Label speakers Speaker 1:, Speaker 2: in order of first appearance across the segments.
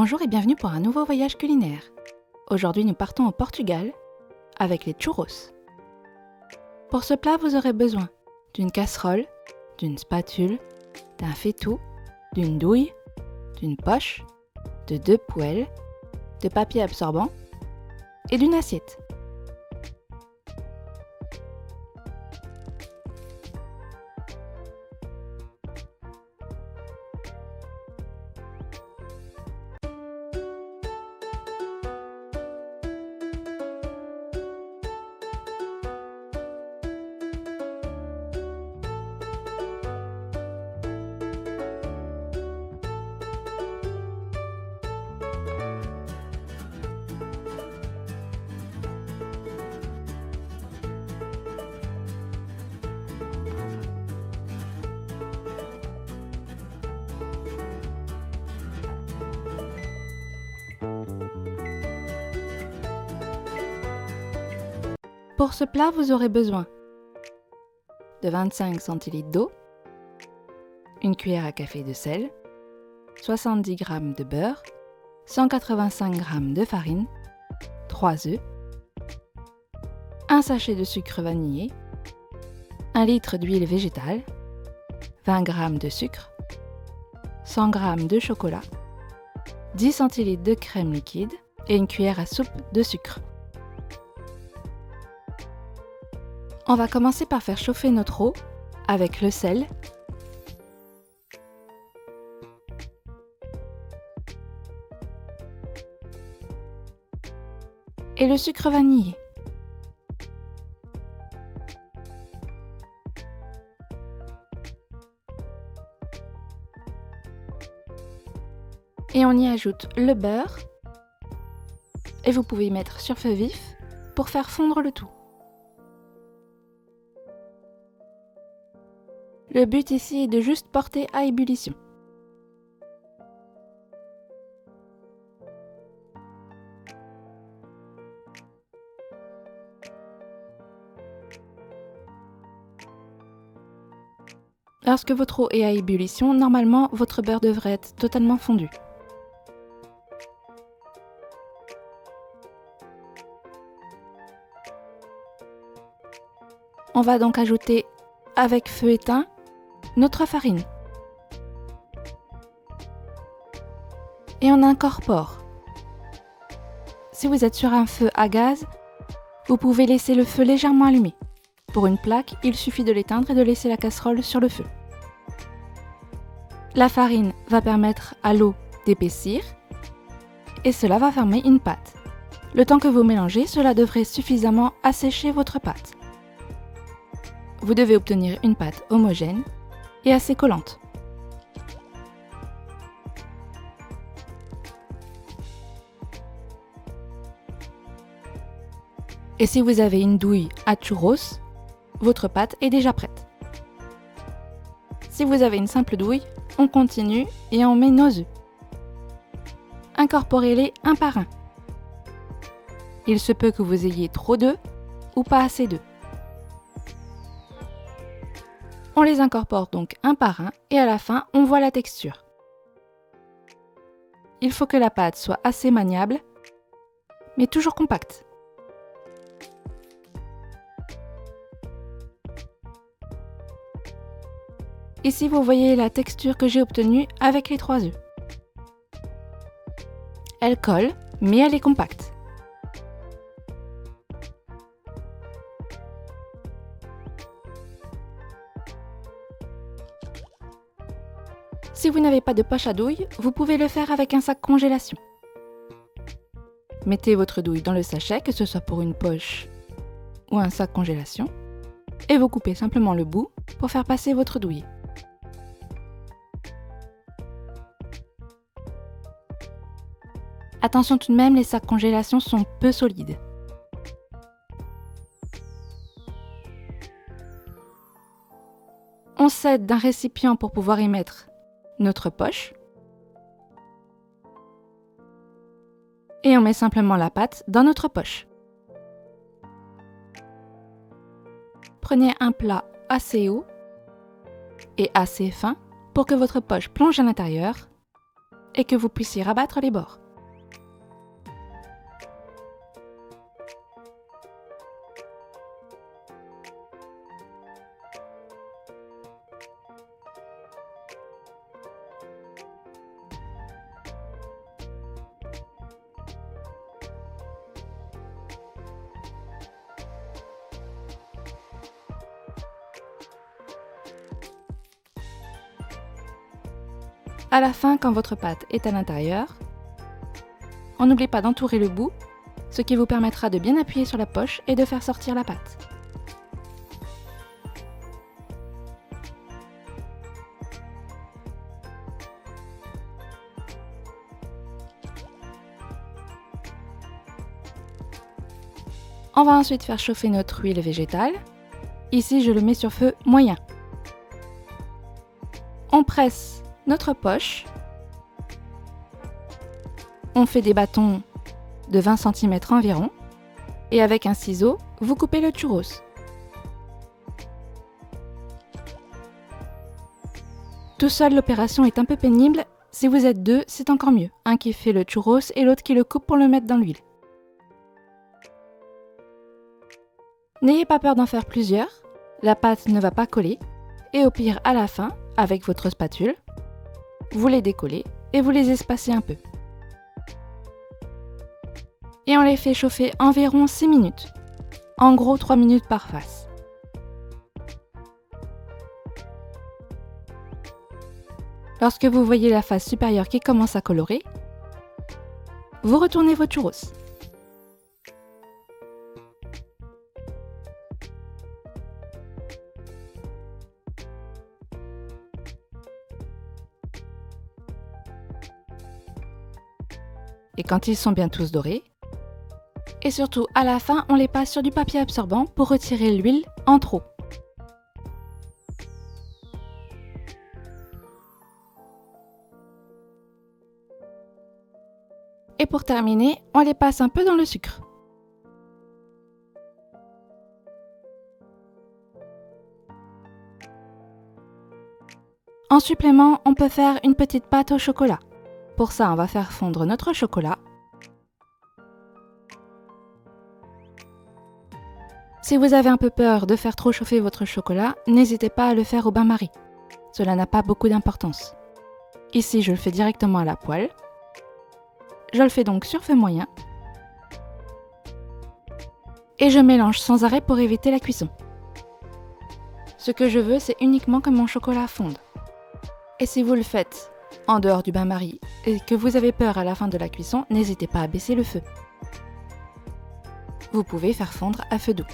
Speaker 1: Bonjour et bienvenue pour un nouveau voyage culinaire. Aujourd'hui, nous partons au Portugal avec les churros. Pour ce plat, vous aurez besoin d'une casserole, d'une spatule, d'un faitout, d'une douille, d'une poche, de 2 poêles, de papier absorbant et d'une assiette. Pour ce plat, vous aurez besoin de 25 centilitres d'eau, une cuillère à café de sel, 70 g de beurre, 185 g de farine, 3 œufs, un sachet de sucre vanillé, 1 litre d'huile végétale, 20 g de sucre, 100 g de chocolat, 10 centilitres de crème liquide et une cuillère à soupe de sucre. On va commencer par faire chauffer notre eau avec le sel, et le sucre vanillé. Et on y ajoute le beurre, et vous pouvez y mettre sur feu vif pour faire fondre le tout. Le but ici est de juste porter à ébullition. Lorsque votre eau est à ébullition, normalement votre beurre devrait être totalement fondu. On va donc ajouter avec feu éteint notre farine. Et on incorpore. Si vous êtes sur un feu à gaz, vous pouvez laisser le feu légèrement allumé. Pour une plaque, il suffit de l'éteindre et de laisser la casserole sur le feu. La farine va permettre à l'eau d'épaissir et cela va former une pâte. Le temps que vous mélangez, cela devrait suffisamment assécher votre pâte. Vous devez obtenir une pâte homogène et assez collante. Et si vous avez une douille à churros, votre pâte est déjà prête. Si vous avez une simple douille, on continue et on met nos œufs. Incorporez-les un par un. Il se peut que vous ayez trop d'œufs ou pas assez d'œufs. On les incorpore donc un par un et à la fin, on voit la texture. Il faut que la pâte soit assez maniable, mais toujours compacte. Ici, vous voyez la texture que j'ai obtenue avec les 3 œufs. Elle colle, mais elle est compacte. Si vous n'avez pas de poche à douille, vous pouvez le faire avec un sac congélation. Mettez votre douille dans le sachet, que ce soit pour une poche ou un sac congélation, et vous coupez simplement le bout pour faire passer votre douille. Attention tout de même, les sacs congélation sont peu solides. On s'aide d'un récipient pour pouvoir y mettre notre poche. Et on met simplement la pâte dans notre poche. Prenez un plat assez haut et assez fin pour que votre poche plonge à l'intérieur et que vous puissiez rabattre les bords. À la fin, quand votre pâte est à l'intérieur, on n'oublie pas d'entourer le bout, ce qui vous permettra de bien appuyer sur la poche et de faire sortir la pâte. On va ensuite faire chauffer notre huile végétale. Ici, je le mets sur feu moyen. On presse notre poche. On fait des bâtons de 20 cm environ. Et avec un ciseau, vous coupez le churros. Tout seul, l'opération est un peu pénible. Si vous êtes deux, c'est encore mieux. Un qui fait le churros et l'autre qui le coupe pour le mettre dans l'huile. N'ayez pas peur d'en faire plusieurs. La pâte ne va pas coller. Et au pire, à la fin, avec votre spatule, vous les décollez et vous les espacez un peu. Et on les fait chauffer environ 6 minutes. En gros, 3 minutes par face. Lorsque vous voyez la face supérieure qui commence à colorer, vous retournez vos churros. Et quand ils sont bien tous dorés, et surtout à la fin, on les passe sur du papier absorbant pour retirer l'huile en trop. Et pour terminer, on les passe un peu dans le sucre. En supplément, on peut faire une petite pâte au chocolat. Pour ça, on va faire fondre notre chocolat. Si vous avez un peu peur de faire trop chauffer votre chocolat, n'hésitez pas à le faire au bain-marie. Cela n'a pas beaucoup d'importance. Ici, je le fais directement à la poêle. Je le fais donc sur feu moyen. Et je mélange sans arrêt pour éviter la cuisson. Ce que je veux, c'est uniquement que mon chocolat fonde. Et si vous le faites en dehors du bain-marie et que vous avez peur à la fin de la cuisson, n'hésitez pas à baisser le feu. Vous pouvez faire fondre à feu doux.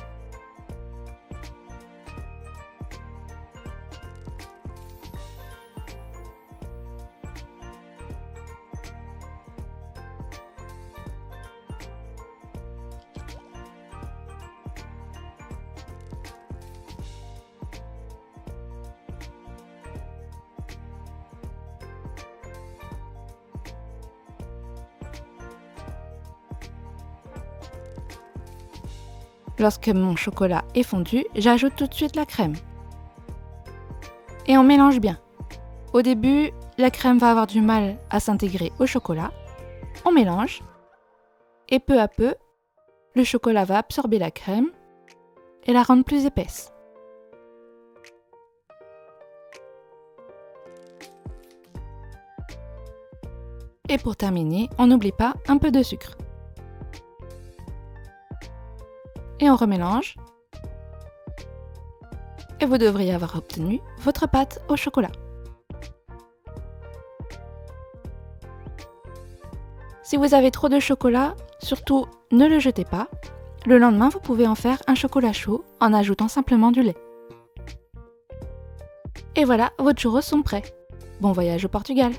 Speaker 1: Lorsque mon chocolat est fondu, j'ajoute tout de suite la crème. Et on mélange bien. Au début, la crème va avoir du mal à s'intégrer au chocolat. On mélange. Et peu à peu, le chocolat va absorber la crème et la rendre plus épaisse. Et pour terminer, on n'oublie pas un peu de sucre. Et on remélange. Et vous devriez avoir obtenu votre pâte au chocolat. Si vous avez trop de chocolat, surtout ne le jetez pas. Le lendemain, vous pouvez en faire un chocolat chaud en ajoutant simplement du lait. Et voilà, vos churros sont prêts. Bon voyage au Portugal!